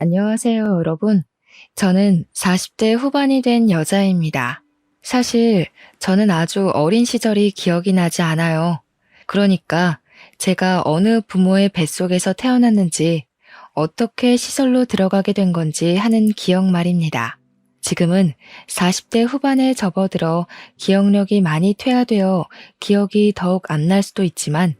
안녕하세요, 여러분. 저는 40대 후반이 된 여자입니다. 사실 저는 아주 어린 시절이 기억이 나지 않아요. 그러니까 제가 어느 부모의 뱃속에서 태어났는지, 어떻게 시설로 들어가게 된 건지 하는 기억 말입니다. 지금은 40대 후반에 접어들어 기억력이 많이 퇴화되어 기억이 더욱 안 날 수도 있지만,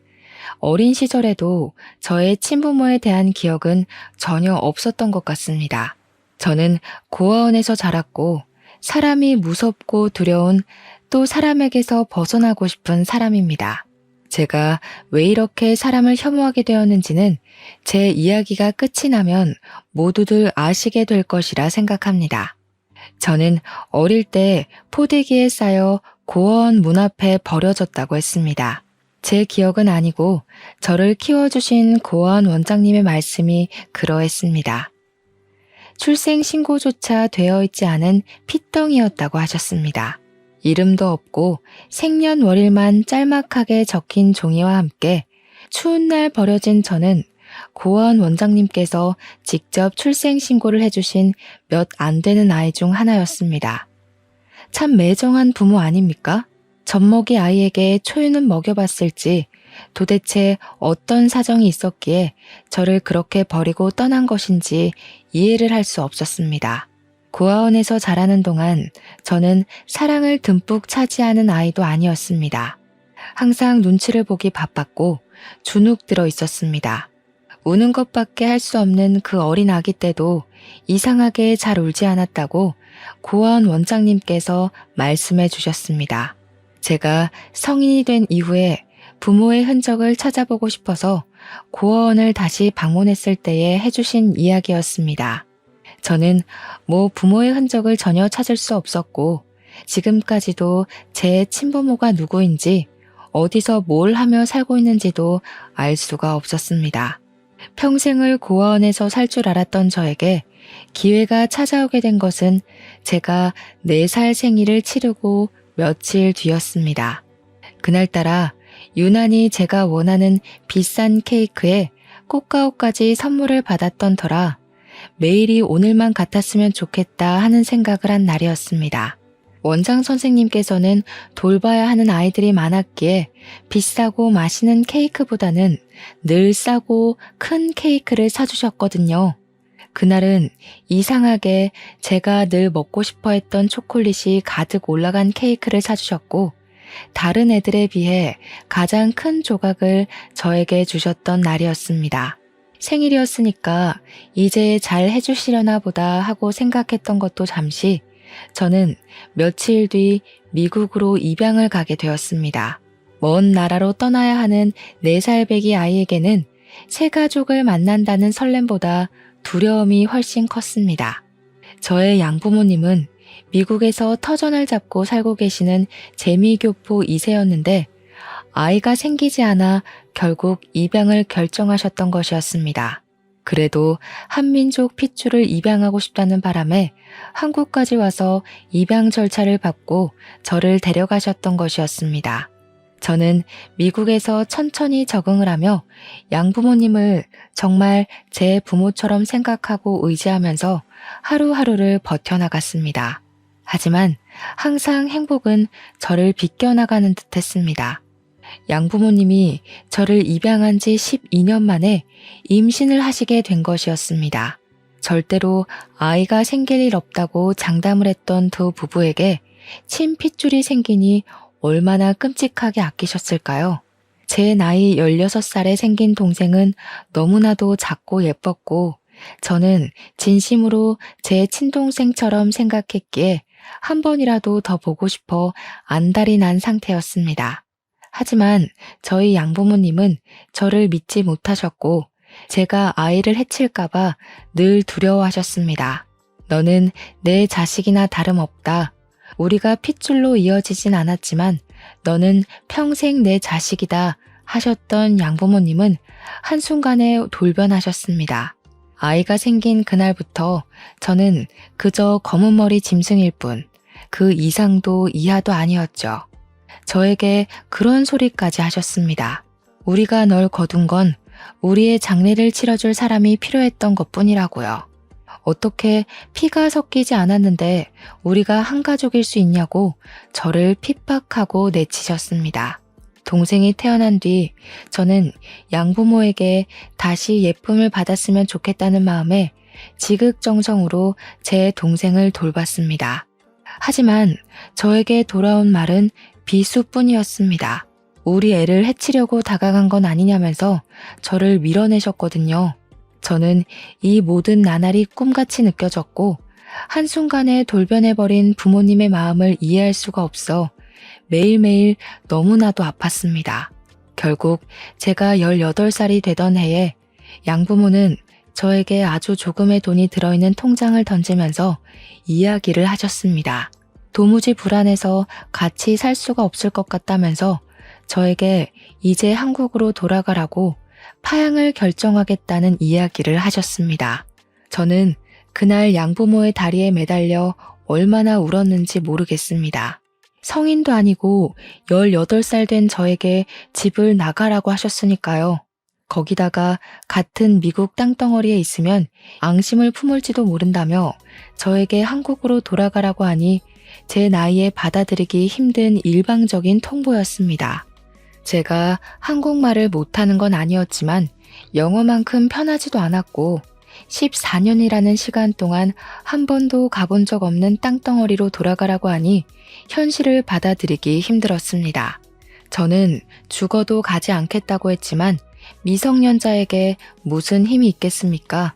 어린 시절에도 저의 친부모에 대한 기억은 전혀 없었던 것 같습니다. 저는 고아원에서 자랐고 사람이 무섭고 두려운, 또 사람에게서 벗어나고 싶은 사람입니다. 제가 왜 이렇게 사람을 혐오하게 되었는지는 제 이야기가 끝이 나면 모두들 아시게 될 것이라 생각합니다. 저는 어릴 때 포대기에 쌓여 고아원 문 앞에 버려졌다고 했습니다. 제 기억은 아니고 저를 키워주신 고아원 원장님의 말씀이 그러했습니다. 출생신고조차 되어 있지 않은 핏덩이였다고 하셨습니다. 이름도 없고 생년월일만 짤막하게 적힌 종이와 함께 추운 날 버려진 저는 고아원 원장님께서 직접 출생신고를 해주신 몇 안 되는 아이 중 하나였습니다. 참 매정한 부모 아닙니까? 젖먹이 아이에게 초유는 먹여봤을지 도대체 어떤 사정이 있었기에 저를 그렇게 버리고 떠난 것인지 이해를 할 수 없었습니다. 고아원에서 자라는 동안 저는 사랑을 듬뿍 차지하는 아이도 아니었습니다. 항상 눈치를 보기 바빴고 주눅 들어 있었습니다. 우는 것밖에 할 수 없는 그 어린 아기 때도 이상하게 잘 울지 않았다고 고아원 원장님께서 말씀해 주셨습니다. 제가 성인이 된 이후에 부모의 흔적을 찾아보고 싶어서 고아원을 다시 방문했을 때에 해주신 이야기였습니다. 저는 부모의 흔적을 전혀 찾을 수 없었고 지금까지도 제 친부모가 누구인지, 어디서 뭘 하며 살고 있는지도 알 수가 없었습니다. 평생을 고아원에서 살 줄 알았던 저에게 기회가 찾아오게 된 것은 제가 4살 생일을 치르고 며칠 뒤였습니다. 그날따라 유난히 제가 원하는 비싼 케이크에 꽃가루까지 선물을 받았던 터라 매일이 오늘만 같았으면 좋겠다 하는 생각을 한 날이었습니다. 원장 선생님께서는 돌봐야 하는 아이들이 많았기에 비싸고 맛있는 케이크보다는 늘 싸고 큰 케이크를 사주셨거든요. 그날은 이상하게 제가 늘 먹고 싶어 했던 초콜릿이 가득 올라간 케이크를 사주셨고, 다른 애들에 비해 가장 큰 조각을 저에게 주셨던 날이었습니다. 생일이었으니까 이제 잘 해주시려나 보다 하고 생각했던 것도 잠시, 저는 며칠 뒤 미국으로 입양을 가게 되었습니다. 먼 나라로 떠나야 하는 4살 배기 아이에게는 새 가족을 만난다는 설렘보다 두려움이 훨씬 컸습니다. 저의 양부모님은 미국에서 터전을 잡고 살고 계시는 재미교포 2세였는데 아이가 생기지 않아 결국 입양을 결정하셨던 것이었습니다. 그래도 한민족 핏줄을 입양하고 싶다는 바람에 한국까지 와서 입양 절차를 밟고 저를 데려가셨던 것이었습니다. 저는 미국에서 천천히 적응을 하며 양부모님을 정말 제 부모처럼 생각하고 의지하면서 하루하루를 버텨나갔습니다. 하지만 항상 행복은 저를 비껴나가는 듯 했습니다. 양부모님이 저를 입양한 지 12년 만에 임신을 하시게 된 것이었습니다. 절대로 아이가 생길 일 없다고 장담을 했던 두 부부에게 친핏줄이 생기니 얼마나 끔찍하게 아끼셨을까요? 제 나이 16살에 생긴 동생은 너무나도 작고 예뻤고 저는 진심으로 제 친동생처럼 생각했기에 한 번이라도 더 보고 싶어 안달이 난 상태였습니다. 하지만 저희 양부모님은 저를 믿지 못하셨고 제가 아이를 해칠까봐 늘 두려워하셨습니다. 너는 내 자식이나 다름없다. 우리가 핏줄로 이어지진 않았지만 너는 평생 내 자식이다 하셨던 양부모님은 한순간에 돌변하셨습니다. 아이가 생긴 그날부터 저는 그저 검은 머리 짐승일 뿐 그 이상도 이하도 아니었죠. 저에게 그런 소리까지 하셨습니다. 우리가 널 거둔 건 우리의 장례를 치러줄 사람이 필요했던 것뿐이라고요. 어떻게 피가 섞이지 않았는데 우리가 한 가족일 수 있냐고 저를 핍박하고 내치셨습니다. 동생이 태어난 뒤 저는 양부모에게 다시 예쁨을 받았으면 좋겠다는 마음에 지극정성으로 제 동생을 돌봤습니다. 하지만 저에게 돌아온 말은 비수뿐이었습니다. 우리 애를 해치려고 다가간 건 아니냐면서 저를 밀어내셨거든요. 저는 이 모든 나날이 꿈같이 느껴졌고 한순간에 돌변해버린 부모님의 마음을 이해할 수가 없어 매일매일 너무나도 아팠습니다. 결국 제가 18살이 되던 해에 양부모는 저에게 아주 조금의 돈이 들어있는 통장을 던지면서 이야기를 하셨습니다. 도무지 불안해서 같이 살 수가 없을 것 같다면서 저에게 이제 한국으로 돌아가라고 파양을 결정하겠다는 이야기를 하셨습니다. 저는 그날 양부모의 다리에 매달려 얼마나 울었는지 모르겠습니다. 성인도 아니고 18살 된 저에게 집을 나가라고 하셨으니까요. 거기다가 같은 미국 땅덩어리에 있으면 앙심을 품을지도 모른다며 저에게 한국으로 돌아가라고 하니 제 나이에 받아들이기 힘든 일방적인 통보였습니다. 제가 한국말을 못하는 건 아니었지만 영어만큼 편하지도 않았고 14년이라는 시간 동안 한 번도 가본 적 없는 땅덩어리로 돌아가라고 하니 현실을 받아들이기 힘들었습니다. 저는 죽어도 가지 않겠다고 했지만 미성년자에게 무슨 힘이 있겠습니까?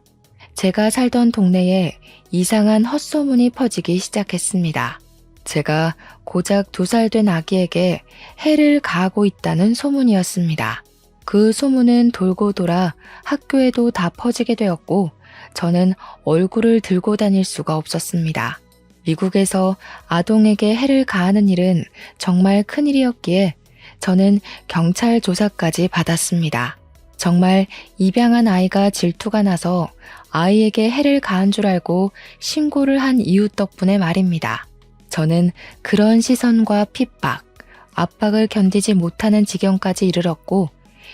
제가 살던 동네에 이상한 헛소문이 퍼지기 시작했습니다. 제가 고작 2살 된 아기에게 해를 가하고 있다는 소문이었습니다. 그 소문은 돌고 돌아 학교에도 다 퍼지게 되었고 저는 얼굴을 들고 다닐 수가 없었습니다. 미국에서 아동에게 해를 가하는 일은 정말 큰일이었기에 저는 경찰 조사까지 받았습니다. 정말 입양한 아이가 질투가 나서 아이에게 해를 가한 줄 알고 신고를 한 이웃 덕분에 말입니다. 저는 그런 시선과 핍박, 압박을 견디지 못하는 지경까지 이르렀고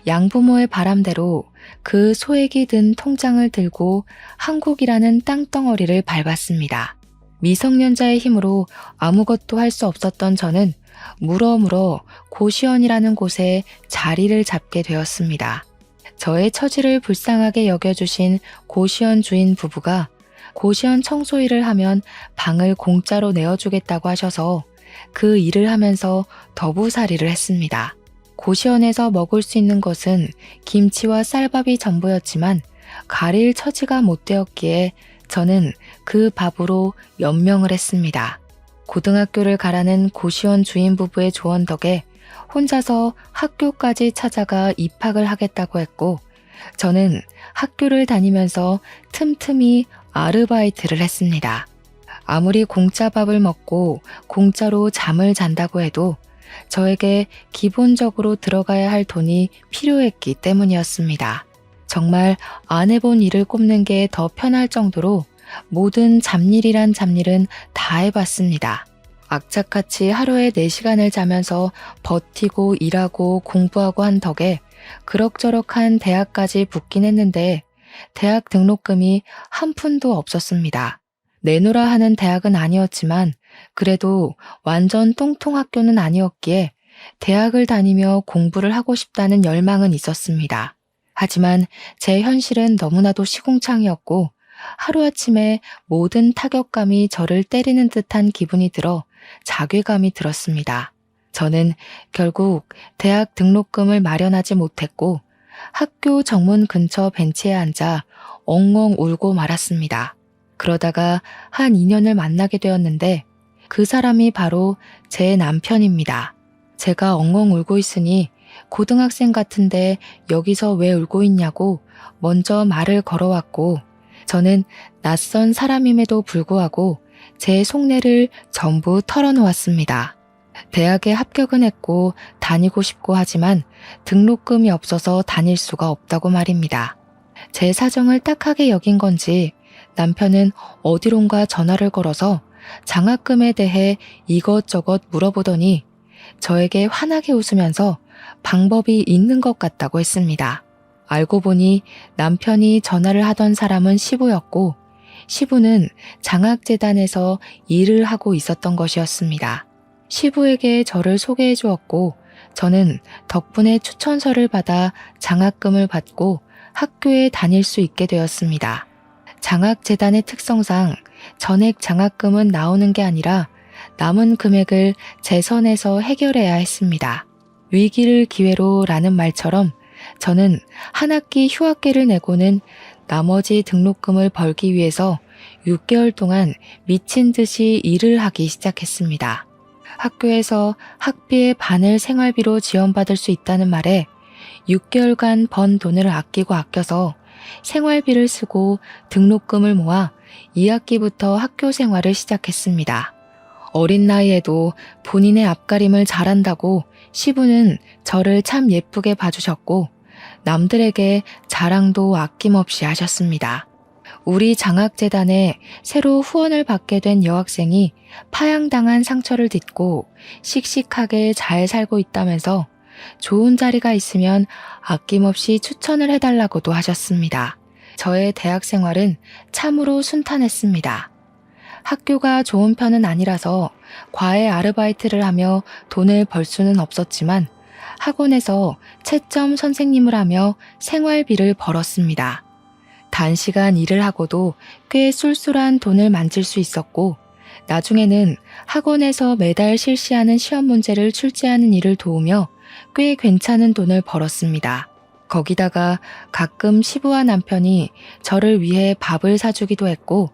양부모의 바람대로 그 소액이 든 통장을 들고 한국이라는 땅덩어리를 밟았습니다. 미성년자의 힘으로 아무것도 할 수 없었던 저는 물어물어 고시원이라는 곳에 자리를 잡게 되었습니다. 저의 처지를 불쌍하게 여겨주신 고시원 주인 부부가 고시원 청소 일을 하면 방을 공짜로 내어주겠다고 하셔서 그 일을 하면서 더부살이를 했습니다. 고시원에서 먹을 수 있는 것은 김치와 쌀밥이 전부였지만 가릴 처지가 못 되었기에 저는 그 밥으로 연명을 했습니다. 고등학교를 가라는 고시원 주인 부부의 조언 덕에 혼자서 학교까지 찾아가 입학을 하겠다고 했고 저는 학교를 다니면서 틈틈이 아르바이트를 했습니다. 아무리 공짜 밥을 먹고 공짜로 잠을 잔다고 해도 저에게 기본적으로 들어가야 할 돈이 필요했기 때문이었습니다. 정말 안 해본 일을 꼽는 게 더 편할 정도로 모든 잡일이란 잡일은 다 해봤습니다. 악착같이 하루에 4시간을 자면서 버티고 일하고 공부하고 한 덕에 그럭저럭한 대학까지 붙긴 했는데 대학 등록금이 한 푼도 없었습니다. 내놓으라 하는 대학은 아니었지만 그래도 완전 똥통 학교는 아니었기에 대학을 다니며 공부를 하고 싶다는 열망은 있었습니다. 하지만 제 현실은 너무나도 시궁창이었고 하루아침에 모든 타격감이 저를 때리는 듯한 기분이 들어 자괴감이 들었습니다. 저는 결국 대학 등록금을 마련하지 못했고 학교 정문 근처 벤치에 앉아 엉엉 울고 말았습니다. 그러다가 한 인연을 만나게 되었는데 그 사람이 바로 제 남편입니다. 제가 엉엉 울고 있으니 고등학생 같은데 여기서 왜 울고 있냐고 먼저 말을 걸어왔고 저는 낯선 사람임에도 불구하고 제 속내를 전부 털어놓았습니다. 대학에 합격은 했고 다니고 싶고 하지만 등록금이 없어서 다닐 수가 없다고 말입니다. 제 사정을 딱하게 여긴 건지 남편은 어디론가 전화를 걸어서 장학금에 대해 이것저것 물어보더니 저에게 환하게 웃으면서 방법이 있는 것 같다고 했습니다. 알고 보니 남편이 전화를 하던 사람은 시부였고 시부는 장학재단에서 일을 하고 있었던 것이었습니다. 시부에게 저를 소개해 주었고 저는 덕분에 추천서를 받아 장학금을 받고 학교에 다닐 수 있게 되었습니다. 장학재단의 특성상 전액 장학금은 나오는 게 아니라 남은 금액을 재선에서 해결해야 했습니다. 위기를 기회로 라는 말처럼 저는 한 학기 휴학계를 내고는 나머지 등록금을 벌기 위해서 6개월 동안 미친 듯이 일을 하기 시작했습니다. 학교에서 학비의 반을 생활비로 지원받을 수 있다는 말에 6개월간 번 돈을 아껴서 생활비를 쓰고 등록금을 모아 2학기부터 학교 생활을 시작했습니다. 어린 나이에도 본인의 앞가림을 잘한다고 시부는 저를 참 예쁘게 봐주셨고 남들에게 자랑도 아낌없이 하셨습니다. 우리 장학재단에 새로 후원을 받게 된 여학생이 파양당한 상처를 딛고 씩씩하게 잘 살고 있다면서 좋은 자리가 있으면 아낌없이 추천을 해달라고도 하셨습니다. 저의 대학 생활은 참으로 순탄했습니다. 학교가 좋은 편은 아니라서 과외 아르바이트를 하며 돈을 벌 수는 없었지만 학원에서 채점 선생님을 하며 생활비를 벌었습니다. 단시간 일을 하고도 꽤 쏠쏠한 돈을 만질 수 있었고 나중에는 학원에서 매달 실시하는 시험 문제를 출제하는 일을 도우며 꽤 괜찮은 돈을 벌었습니다. 거기다가 가끔 시부와 남편이 저를 위해 밥을 사주기도 했고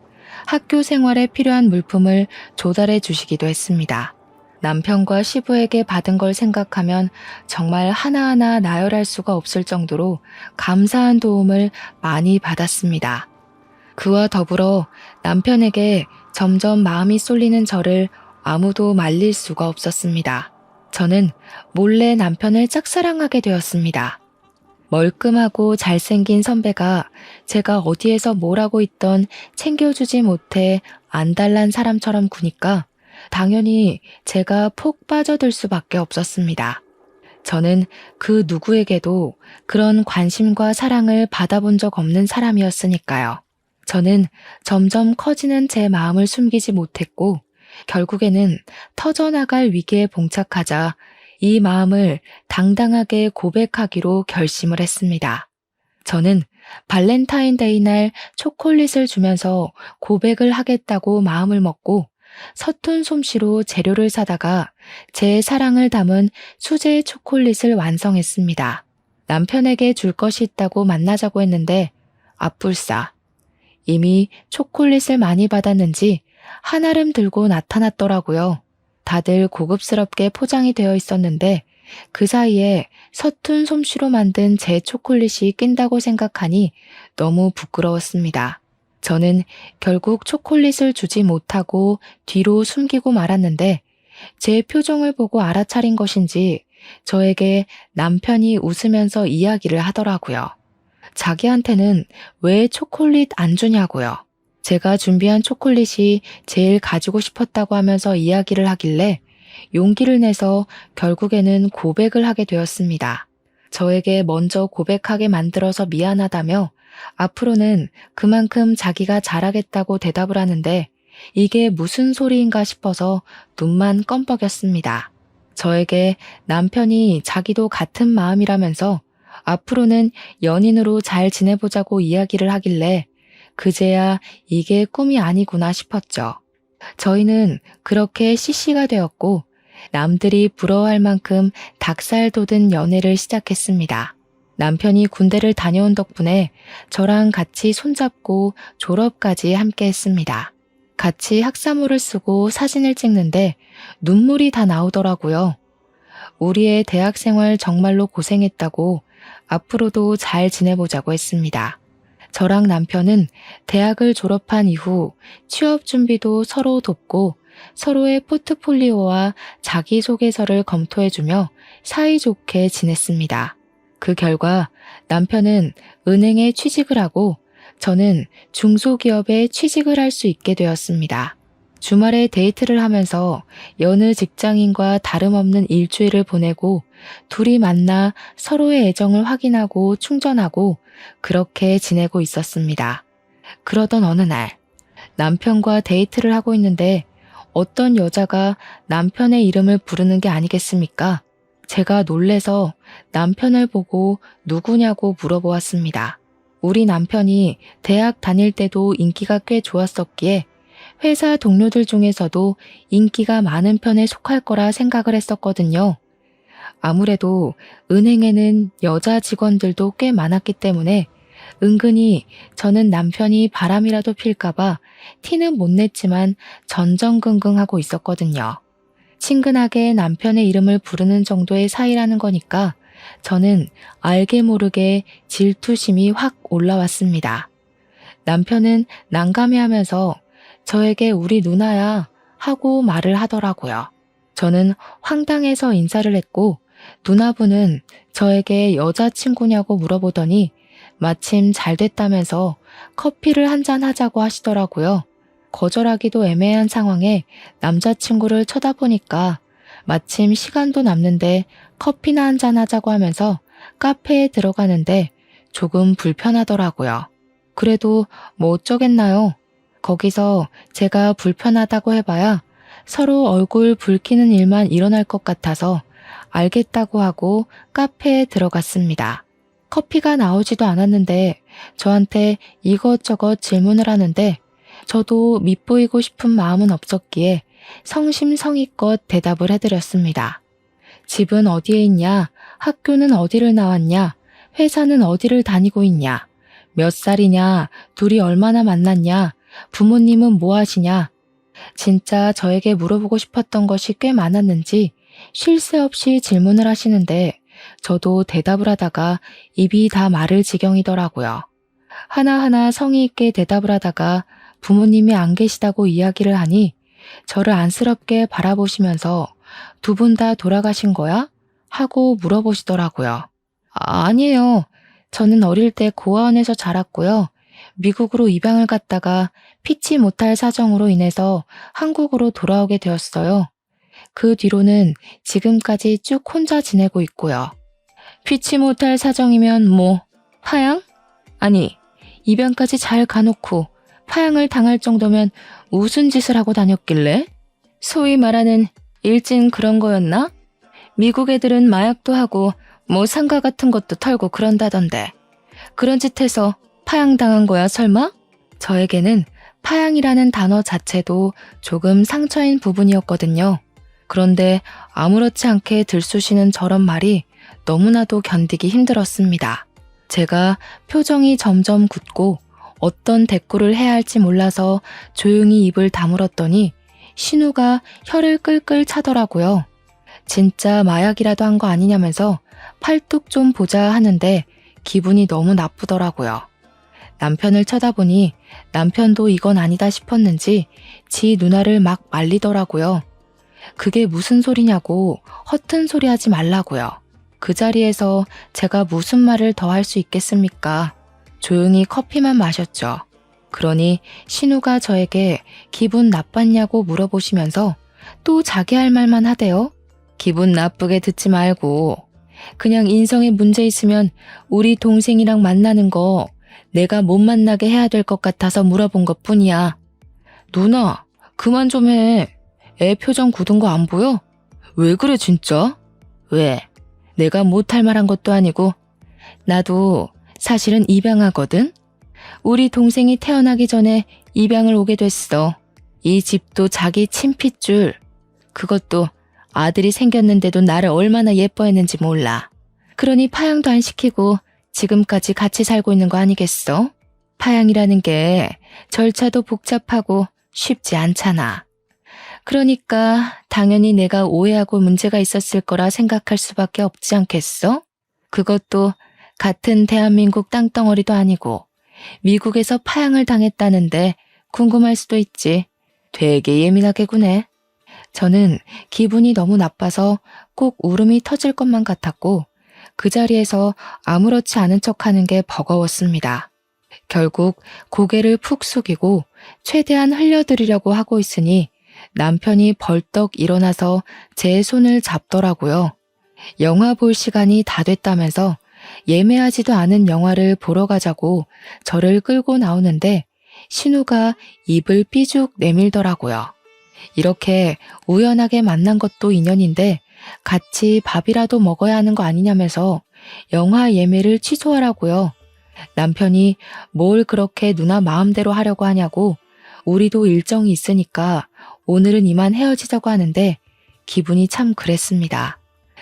학교 생활에 필요한 물품을 조달해 주시기도 했습니다. 남편과 시부에게 받은 걸 생각하면 정말 하나하나 나열할 수가 없을 정도로 감사한 도움을 많이 받았습니다. 그와 더불어 남편에게 점점 마음이 쏠리는 저를 아무도 말릴 수가 없었습니다. 저는 몰래 남편을 짝사랑하게 되었습니다. 멀끔하고 잘생긴 선배가 제가 어디에서 뭘 하고 있던 챙겨주지 못해 안달난 사람처럼 구니까 당연히 제가 폭 빠져들 수밖에 없었습니다. 저는 그 누구에게도 그런 관심과 사랑을 받아본 적 없는 사람이었으니까요. 저는 점점 커지는 제 마음을 숨기지 못했고 결국에는 터져나갈 위기에 봉착하자 이 마음을 당당하게 고백하기로 결심을 했습니다. 저는 발렌타인데이 날 초콜릿을 주면서 고백을 하겠다고 마음을 먹고 서툰 솜씨로 재료를 사다가 제 사랑을 담은 수제 초콜릿을 완성했습니다. 남편에게 줄 것이 있다고 만나자고 했는데 아뿔싸. 이미 초콜릿을 많이 받았는지 한알음 들고 나타났더라고요. 다들 고급스럽게 포장이 되어 있었는데 그 사이에 서툰 솜씨로 만든 제 초콜릿이 낀다고 생각하니 너무 부끄러웠습니다. 저는 결국 초콜릿을 주지 못하고 뒤로 숨기고 말았는데 제 표정을 보고 알아차린 것인지 저에게 남편이 웃으면서 이야기를 하더라고요. 자기한테는 왜 초콜릿 안 주냐고요. 제가 준비한 초콜릿이 제일 가지고 싶었다고 하면서 이야기를 하길래 용기를 내서 결국에는 고백을 하게 되었습니다. 저에게 먼저 고백하게 만들어서 미안하다며 앞으로는 그만큼 자기가 잘하겠다고 대답을 하는데 이게 무슨 소리인가 싶어서 눈만 껌뻑였습니다. 저에게 남편이 자기도 같은 마음이라면서 앞으로는 연인으로 잘 지내보자고 이야기를 하길래 그제야 이게 꿈이 아니구나 싶었죠. 저희는 그렇게 CC가 되었고 남들이 부러워할 만큼 닭살 돋은 연애를 시작했습니다. 남편이 군대를 다녀온 덕분에 저랑 같이 손잡고 졸업까지 함께 했습니다. 같이 학사모를 쓰고 사진을 찍는데 눈물이 다 나오더라고요. 우리의 대학 생활 정말로 고생했다고 앞으로도 잘 지내보자고 했습니다. 저랑 남편은 대학을 졸업한 이후 취업 준비도 서로 돕고 서로의 포트폴리오와 자기소개서를 검토해주며 사이좋게 지냈습니다. 그 결과 남편은 은행에 취직을 하고 저는 중소기업에 취직을 할 수 있게 되었습니다. 주말에 데이트를 하면서 여느 직장인과 다름없는 일주일을 보내고 둘이 만나 서로의 애정을 확인하고 충전하고 그렇게 지내고 있었습니다. 그러던 어느 날 남편과 데이트를 하고 있는데 어떤 여자가 남편의 이름을 부르는 게 아니겠습니까? 제가 놀래서 남편을 보고 누구냐고 물어보았습니다. 우리 남편이 대학 다닐 때도 인기가 꽤 좋았었기에 회사 동료들 중에서도 인기가 많은 편에 속할 거라 생각을 했었거든요. 아무래도 은행에는 여자 직원들도 꽤 많았기 때문에 은근히 저는 남편이 바람이라도 필까봐 티는 못 냈지만 전전긍긍하고 있었거든요. 친근하게 남편의 이름을 부르는 정도의 사이라는 거니까 저는 알게 모르게 질투심이 확 올라왔습니다. 남편은 난감해하면서 저에게 우리 누나야 하고 말을 하더라고요. 저는 황당해서 인사를 했고 누나분은 저에게 여자친구냐고 물어보더니 마침 잘 됐다면서 커피를 한잔 하자고 하시더라고요. 거절하기도 애매한 상황에 남자친구를 쳐다보니까 마침 시간도 남는데 커피나 한잔 하자고 하면서 카페에 들어가는데 조금 불편하더라고요. 그래도 뭐 어쩌겠나요? 거기서 제가 불편하다고 해봐야 서로 얼굴 붉히는 일만 일어날 것 같아서 알겠다고 하고 카페에 들어갔습니다. 커피가 나오지도 않았는데 저한테 이것저것 질문을 하는데 저도 밉보이고 싶은 마음은 없었기에 성심성의껏 대답을 해드렸습니다. 집은 어디에 있냐? 학교는 어디를 나왔냐? 회사는 어디를 다니고 있냐? 몇 살이냐? 둘이 얼마나 만났냐? 부모님은 뭐 하시냐? 진짜 저에게 물어보고 싶었던 것이 꽤 많았는지 쉴 새 없이 질문을 하시는데 저도 대답을 하다가 입이 다 마를 지경이더라고요. 하나하나 성의 있게 대답을 하다가 부모님이 안 계시다고 이야기를 하니 저를 안쓰럽게 바라보시면서 두 분 다 돌아가신 거야? 하고 물어보시더라고요. 아니에요. 저는 어릴 때 고아원에서 자랐고요. 미국으로 입양을 갔다가 피치 못할 사정으로 인해서 한국으로 돌아오게 되었어요. 그 뒤로는 지금까지 쭉 혼자 지내고 있고요. 피치 못할 사정이면 뭐 파양? 아니, 입양까지 잘 가놓고 파양을 당할 정도면 무슨 짓을 하고 다녔길래? 소위 말하는 일진 그런 거였나? 미국 애들은 마약도 하고 뭐 상가 같은 것도 털고 그런다던데. 그런 짓 해서 파양당한 거야 설마? 저에게는 파양이라는 단어 자체도 조금 상처인 부분이었거든요. 그런데 아무렇지 않게 들쑤시는 저런 말이 너무나도 견디기 힘들었습니다. 제가 표정이 점점 굳고 어떤 대꾸를 해야 할지 몰라서 조용히 입을 다물었더니 신우가 혀를 끌끌 차더라고요. 진짜 마약이라도 한 거 아니냐면서 팔뚝 좀 보자 하는데 기분이 너무 나쁘더라고요. 남편을 쳐다보니 남편도 이건 아니다 싶었는지 지 누나를 막 말리더라고요. 그게 무슨 소리냐고 허튼 소리 하지 말라고요. 그 자리에서 제가 무슨 말을 더 할 수 있겠습니까? 조용히 커피만 마셨죠. 그러니 신우가 저에게 기분 나빴냐고 물어보시면서 또 자기 할 말만 하대요. 기분 나쁘게 듣지 말고 그냥 인성에 문제 있으면 우리 동생이랑 만나는 거 내가 못 만나게 해야 될 것 같아서 물어본 것 뿐이야. 누나, 그만 좀 해. 애 표정 굳은 거 안 보여? 왜 그래 진짜? 왜? 내가 못할 말한 것도 아니고 나도 사실은 입양하거든? 우리 동생이 태어나기 전에 입양을 오게 됐어. 이 집도 자기 친핏줄. 그것도 아들이 생겼는데도 나를 얼마나 예뻐했는지 몰라. 그러니 파양도 안 시키고 지금까지 같이 살고 있는 거 아니겠어? 파양이라는 게 절차도 복잡하고 쉽지 않잖아. 그러니까 당연히 내가 오해하고 문제가 있었을 거라 생각할 수밖에 없지 않겠어? 그것도 같은 대한민국 땅덩어리도 아니고 미국에서 파양을 당했다는데 궁금할 수도 있지. 되게 예민하게 구네. 저는 기분이 너무 나빠서 꼭 울음이 터질 것만 같았고 그 자리에서 아무렇지 않은 척하는 게 버거웠습니다. 결국 고개를 푹 숙이고 최대한 흘려드리려고 하고 있으니 남편이 벌떡 일어나서 제 손을 잡더라고요. 영화 볼 시간이 다 됐다면서 예매하지도 않은 영화를 보러 가자고 저를 끌고 나오는데 신우가 입을 삐죽 내밀더라고요. 이렇게 우연하게 만난 것도 인연인데 같이 밥이라도 먹어야 하는 거 아니냐면서 영화 예매를 취소하라고요. 남편이 뭘 그렇게 누나 마음대로 하려고 하냐고 우리도 일정이 있으니까 오늘은 이만 헤어지자고 하는데 기분이 참 그랬습니다.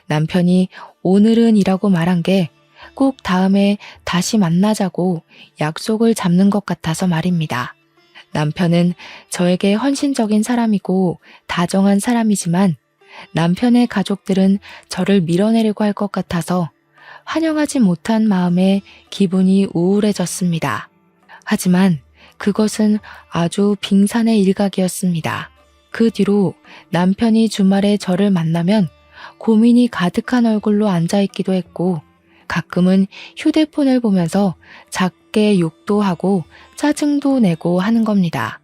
남편이 오늘은 이라고 말한 게 꼭 다음에 다시 만나자고 약속을 잡는 것 같아서 말입니다. 남편은 저에게 헌신적인 사람이고 다정한 사람이지만 남편의 가족들은 저를 밀어내려고 할 것 같아서 환영하지 못한 마음에 기분이 우울해졌습니다. 하지만 그것은 아주 빙산의 일각이었습니다. 그 뒤로 남편이 주말에 저를 만나면 고민이 가득한 얼굴로 앉아있기도 했고 가끔은 휴대폰을 보면서 작게 욕도 하고 짜증도 내고 하는 겁니다.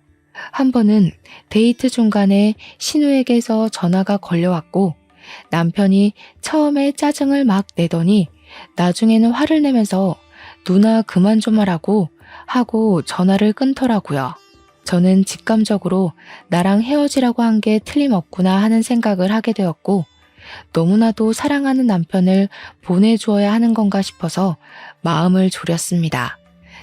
한 번은 데이트 중간에 신우에게서 전화가 걸려왔고 남편이 처음에 짜증을 막 내더니 나중에는 화를 내면서 누나 그만 좀 하라고 하고 전화를 끊더라고요. 저는 직감적으로 나랑 헤어지라고 한 게 틀림없구나 하는 생각을 하게 되었고 너무나도 사랑하는 남편을 보내주어야 하는 건가 싶어서 마음을 졸였습니다.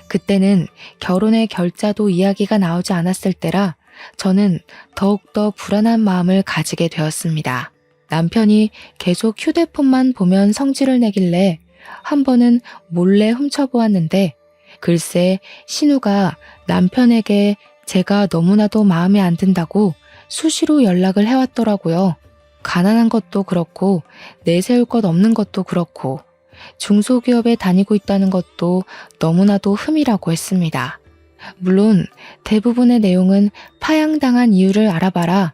그때는 결혼의 결자도 이야기가 나오지 않았을 때라 저는 더욱더 불안한 마음을 가지게 되었습니다. 남편이 계속 휴대폰만 보면 성질을 내길래 한 번은 몰래 훔쳐보았는데 글쎄 신우가 남편에게 제가 너무나도 마음에 안 든다고 수시로 연락을 해왔더라고요. 가난한 것도 그렇고 내세울 것 없는 것도 그렇고 중소기업에 다니고 있다는 것도 너무나도 흠이라고 했습니다. 물론 대부분의 내용은 파양당한 이유를 알아봐라.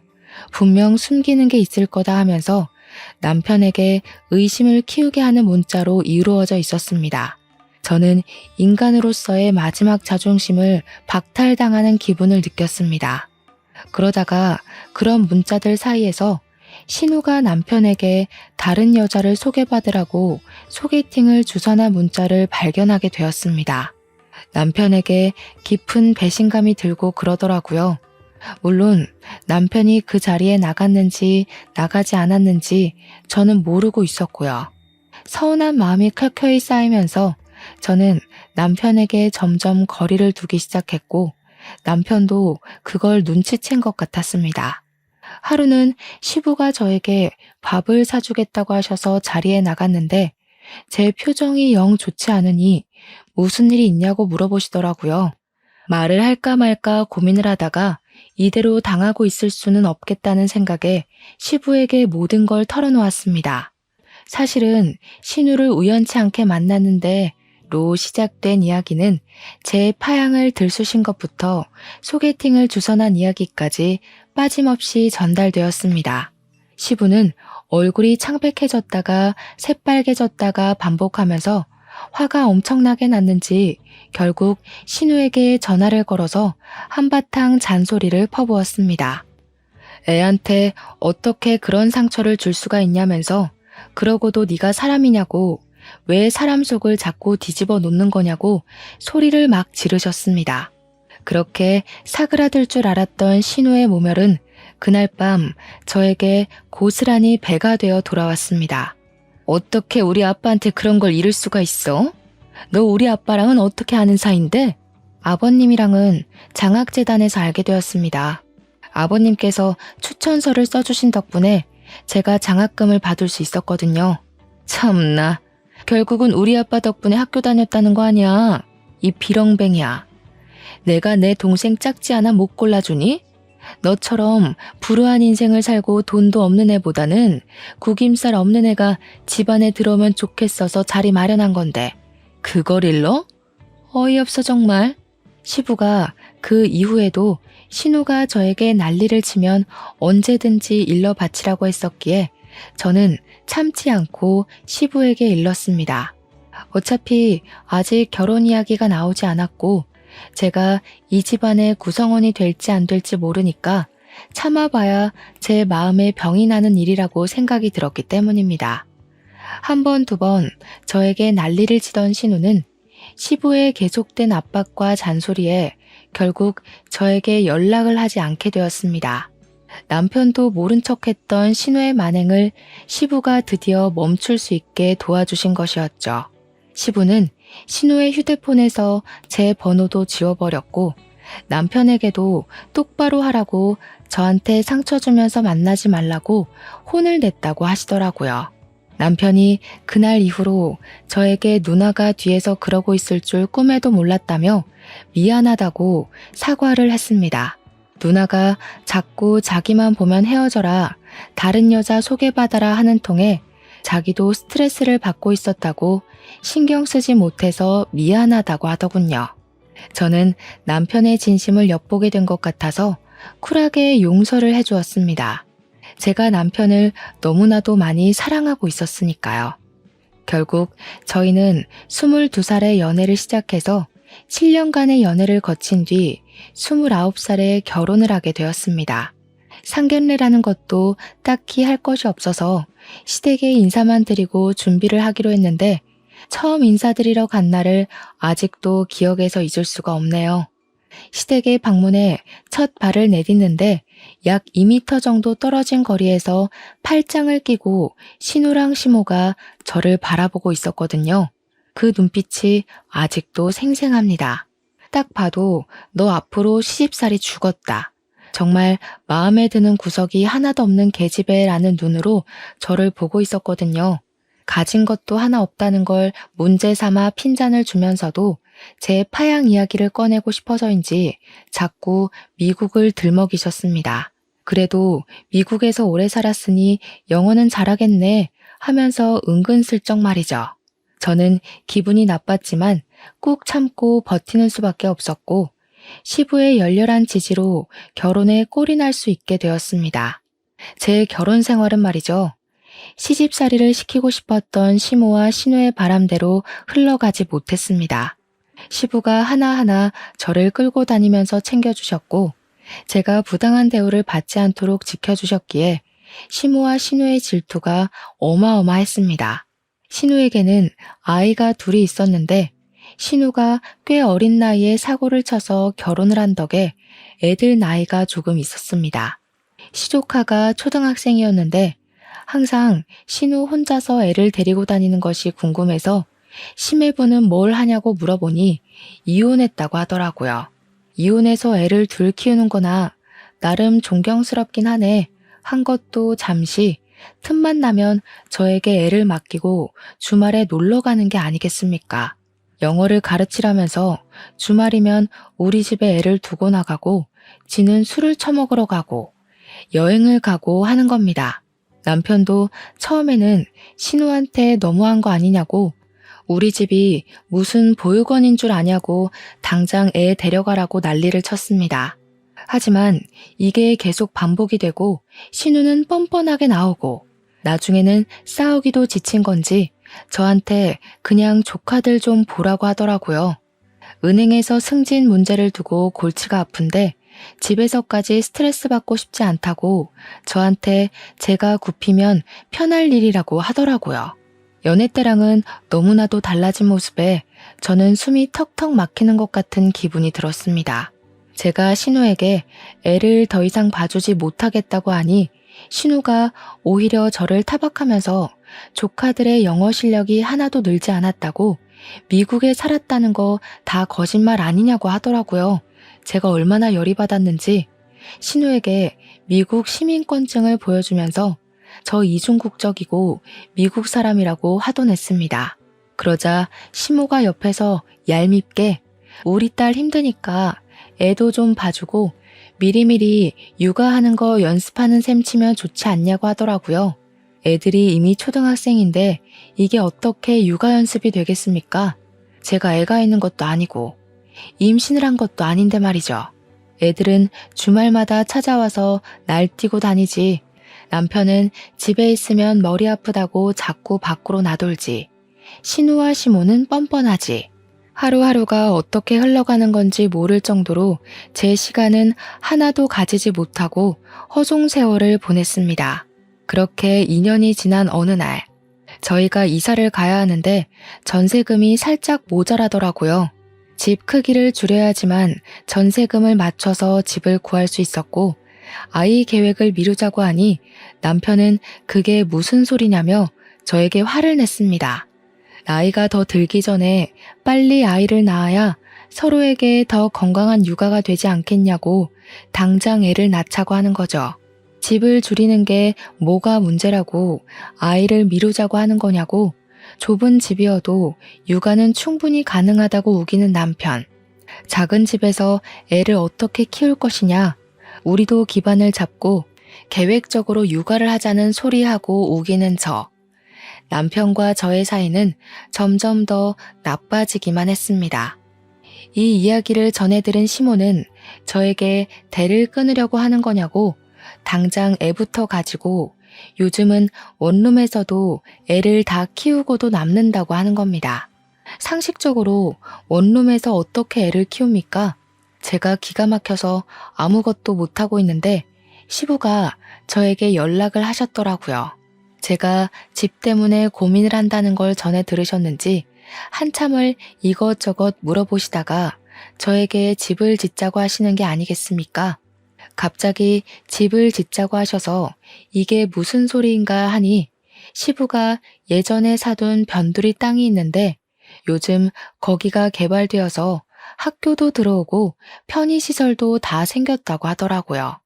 분명 숨기는 게 있을 거다 하면서 남편에게 의심을 키우게 하는 문자로 이루어져 있었습니다. 저는 인간으로서의 마지막 자존심을 박탈당하는 기분을 느꼈습니다. 그러다가 그런 문자들 사이에서 신우가 남편에게 다른 여자를 소개받으라고 소개팅을 주선한 문자를 발견하게 되었습니다. 남편에게 깊은 배신감이 들고 그러더라고요. 물론 남편이 그 자리에 나갔는지 나가지 않았는지 저는 모르고 있었고요. 서운한 마음이 켜켜이 쌓이면서 저는 남편에게 점점 거리를 두기 시작했고 남편도 그걸 눈치챈 것 같았습니다. 하루는 시부가 저에게 밥을 사주겠다고 하셔서 자리에 나갔는데 제 표정이 영 좋지 않으니 무슨 일이 있냐고 물어보시더라고요. 말을 할까 말까 고민을 하다가 이대로 당하고 있을 수는 없겠다는 생각에 시부에게 모든 걸 털어놓았습니다. 사실은 신우를 우연치 않게 만났는데 로 시작된 이야기는 제 파양을 들쑤신 것부터 소개팅을 주선한 이야기까지 빠짐없이 전달되었습니다. 시부는 얼굴이 창백해졌다가 새빨개졌다가 반복하면서 화가 엄청나게 났는지 결국 신우에게 전화를 걸어서 한바탕 잔소리를 퍼부었습니다. 애한테 어떻게 그런 상처를 줄 수가 있냐면서 그러고도 네가 사람이냐고 왜 사람 속을 자꾸 뒤집어 놓는 거냐고 소리를 막 지르셨습니다. 그렇게 사그라들 줄 알았던 신우의 모멸은 그날 밤 저에게 고스란히 배가 되어 돌아왔습니다. 어떻게 우리 아빠한테 그런 걸 이럴 수가 있어? 너 우리 아빠랑은 어떻게 아는 사이인데? 아버님이랑은 장학재단에서 알게 되었습니다. 아버님께서 추천서를 써주신 덕분에 제가 장학금을 받을 수 있었거든요. 참나, 결국은 우리 아빠 덕분에 학교 다녔다는 거 아니야. 이 비렁뱅이야. 내가 내 동생 짝지 않아 못 골라주니? 너처럼 불우한 인생을 살고 돈도 없는 애보다는 구김살 없는 애가 집안에 들어오면 좋겠어서 자리 마련한 건데 그걸 일러? 어이없어 정말. 시부가 그 이후에도 신우가 저에게 난리를 치면 언제든지 일러 바치라고 했었기에 저는 참지 않고 시부에게 일렀습니다. 어차피 아직 결혼 이야기가 나오지 않았고 제가 이 집안의 구성원이 될지 안 될지 모르니까 참아봐야 제 마음에 병이 나는 일이라고 생각이 들었기 때문입니다. 한 번, 두 번 저에게 난리를 치던 신우는 시부의 계속된 압박과 잔소리에 결국 저에게 연락을 하지 않게 되었습니다. 남편도 모른 척했던 신우의 만행을 시부가 드디어 멈출 수 있게 도와주신 것이었죠. 시부는 신우의 휴대폰에서 제 번호도 지워버렸고 남편에게도 똑바로 하라고 저한테 상처 주면서 만나지 말라고 혼을 냈다고 하시더라고요. 남편이 그날 이후로 저에게 누나가 뒤에서 그러고 있을 줄 꿈에도 몰랐다며 미안하다고 사과를 했습니다. 누나가 자꾸 자기만 보면 헤어져라, 다른 여자 소개받아라 하는 통에 자기도 스트레스를 받고 있었다고 신경 쓰지 못해서 미안하다고 하더군요. 저는 남편의 진심을 엿보게 된 것 같아서 쿨하게 용서를 해주었습니다. 제가 남편을 너무나도 많이 사랑하고 있었으니까요. 결국 저희는 22살에 연애를 시작해서 7년간의 연애를 거친 뒤 29살에 결혼을 하게 되었습니다. 상견례라는 것도 딱히 할 것이 없어서 시댁에 인사만 드리고 준비를 하기로 했는데 처음 인사드리러 간 날을 아직도 기억에서 잊을 수가 없네요. 시댁에 방문해 첫 발을 내딛는데 약 2m 정도 떨어진 거리에서 팔짱을 끼고 신우랑 시모가 저를 바라보고 있었거든요. 그 눈빛이 아직도 생생합니다. 딱 봐도 너 앞으로 시집살이 죽었다. 정말 마음에 드는 구석이 하나도 없는 계집애라는 눈으로 저를 보고 있었거든요. 가진 것도 하나 없다는 걸 문제 삼아 핀잔을 주면서도 제 파양 이야기를 꺼내고 싶어서인지 자꾸 미국을 들먹이셨습니다. 그래도 미국에서 오래 살았으니 영어는 잘하겠네 하면서 은근슬쩍 말이죠. 저는 기분이 나빴지만 꾹 참고 버티는 수밖에 없었고 시부의 열렬한 지지로 결혼에 꼴이 날 수 있게 되었습니다. 제 결혼 생활은 말이죠. 시집살이를 시키고 싶었던 시모와 신우의 바람대로 흘러가지 못했습니다. 시부가 하나하나 저를 끌고 다니면서 챙겨주셨고 제가 부당한 대우를 받지 않도록 지켜주셨기에 시모와 신우의 질투가 어마어마했습니다. 신우에게는 아이가 둘이 있었는데 신우가 꽤 어린 나이에 사고를 쳐서 결혼을 한 덕에 애들 나이가 조금 있었습니다. 시조카가 초등학생이었는데 항상 신우 혼자서 애를 데리고 다니는 것이 궁금해서 시매부는 뭘 하냐고 물어보니 이혼했다고 하더라고요. 이혼해서 애를 둘 키우는 거나 나름 존경스럽긴 하네 한 것도 잠시 틈만 나면 저에게 애를 맡기고 주말에 놀러 가는 게 아니겠습니까? 영어를 가르치라면서 주말이면 우리 집에 애를 두고 나가고 지는 술을 처먹으러 가고 여행을 가고 하는 겁니다. 남편도 처음에는 신우한테 너무한 거 아니냐고 우리 집이 무슨 보육원인 줄 아냐고 당장 애 데려가라고 난리를 쳤습니다. 하지만 이게 계속 반복이 되고 신우는 뻔뻔하게 나오고 나중에는 싸우기도 지친 건지 저한테 그냥 조카들 좀 보라고 하더라고요. 은행에서 승진 문제를 두고 골치가 아픈데 집에서까지 스트레스 받고 싶지 않다고 저한테 제가 굽히면 편할 일이라고 하더라고요. 연애 때랑은 너무나도 달라진 모습에 저는 숨이 턱턱 막히는 것 같은 기분이 들었습니다. 제가 신우에게 애를 더 이상 봐주지 못하겠다고 하니 신우가 오히려 저를 타박하면서 조카들의 영어 실력이 하나도 늘지 않았다고 미국에 살았다는 거 다 거짓말 아니냐고 하더라고요. 제가 얼마나 열이 받았는지 신우에게 미국 시민권증을 보여주면서 저 이중 국적이고 미국 사람이라고 화도냈습니다. 그러자 시모가 옆에서 얄밉게 우리 딸 힘드니까 애도 좀 봐주고 미리미리 육아하는 거 연습하는 셈 치면 좋지 않냐고 하더라고요. 애들이 이미 초등학생인데 이게 어떻게 육아 연습이 되겠습니까? 제가 애가 있는 것도 아니고 임신을 한 것도 아닌데 말이죠. 애들은 주말마다 찾아와서 날뛰고 다니지. 남편은 집에 있으면 머리 아프다고 자꾸 밖으로 나돌지. 신우와 시모는 뻔뻔하지. 하루하루가 어떻게 흘러가는 건지 모를 정도로 제 시간은 하나도 가지지 못하고 허송 세월을 보냈습니다. 그렇게 2년이 지난 어느 날, 저희가 이사를 가야 하는데 전세금이 살짝 모자라더라고요. 집 크기를 줄여야지만 전세금을 맞춰서 집을 구할 수 있었고 아이 계획을 미루자고 하니 남편은 그게 무슨 소리냐며 저에게 화를 냈습니다. 나이가 더 들기 전에 빨리 아이를 낳아야 서로에게 더 건강한 육아가 되지 않겠냐고 당장 애를 낳자고 하는 거죠. 집을 줄이는 게 뭐가 문제라고 아이를 미루자고 하는 거냐고 좁은 집이어도 육아는 충분히 가능하다고 우기는 남편. 작은 집에서 애를 어떻게 키울 것이냐. 우리도 기반을 잡고 계획적으로 육아를 하자는 소리하고 우기는 저. 남편과 저의 사이는 점점 더 나빠지기만 했습니다. 이 이야기를 전해들은 시모는 저에게 대를 끊으려고 하는 거냐고 당장 애부터 가지고 요즘은 원룸에서도 애를 다 키우고도 남는다고 하는 겁니다. 상식적으로 원룸에서 어떻게 애를 키웁니까? 제가 기가 막혀서 아무것도 못하고 있는데 시부가 저에게 연락을 하셨더라고요. 제가 집 때문에 고민을 한다는 걸 전해 들으셨는지 한참을 이것저것 물어보시다가 저에게 집을 짓자고 하시는 게 아니겠습니까? 갑자기 집을 짓자고 하셔서 이게 무슨 소리인가 하니 시부가 예전에 사둔 변두리 땅이 있는데 요즘 거기가 개발되어서 학교도 들어오고 편의시설도 다 생겼다고 하더라고요.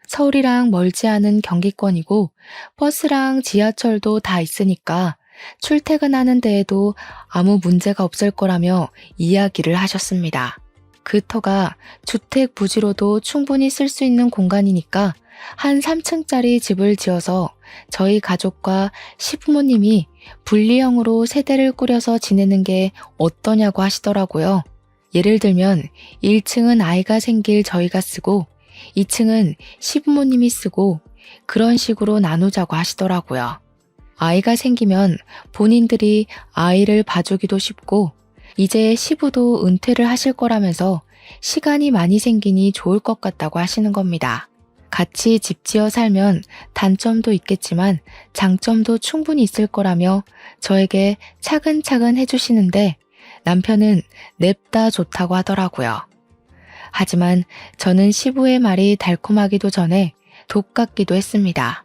서울이랑 멀지 않은 경기권이고 버스랑 지하철도 다 있으니까 출퇴근하는 데에도 아무 문제가 없을 거라며 이야기를 하셨습니다. 그 터가 주택 부지로도 충분히 쓸 수 있는 공간이니까 한 3층짜리 집을 지어서 저희 가족과 시부모님이 분리형으로 세대를 꾸려서 지내는 게 어떠냐고 하시더라고요. 예를 들면 1층은 아이가 생길 저희가 쓰고 2층은 시부모님이 쓰고 그런 식으로 나누자고 하시더라고요. 아이가 생기면 본인들이 아이를 봐주기도 쉽고 이제 시부도 은퇴를 하실 거라면서 시간이 많이 생기니 좋을 것 같다고 하시는 겁니다. 같이 집 지어 살면 단점도 있겠지만 장점도 충분히 있을 거라며 저에게 차근차근 해주시는데 남편은 냅다 좋다고 하더라고요. 하지만 저는 시부의 말이 달콤하기도 전에 독 같기도 했습니다.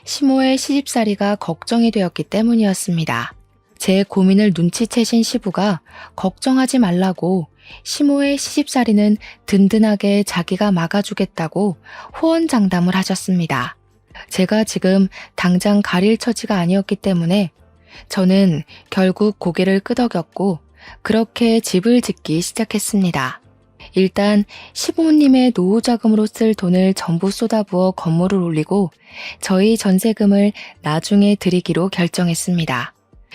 시모의 시집살이가 걱정이 되었기 때문이었습니다. 제 고민을 눈치채신 시부가 걱정하지 말라고 시모의 시집살이는 든든하게 자기가 막아주겠다고 호언장담을 하셨습니다. 제가 지금 당장 가릴 처지가 아니었기 때문에 저는 결국 고개를 끄덕였고 그렇게 집을 짓기 시작했습니다. 일단 시부모님의 노후자금으로 쓸 돈을 전부 쏟아부어 건물을 올리고 저희 전세금을 나중에 드리기로 결정했습니다.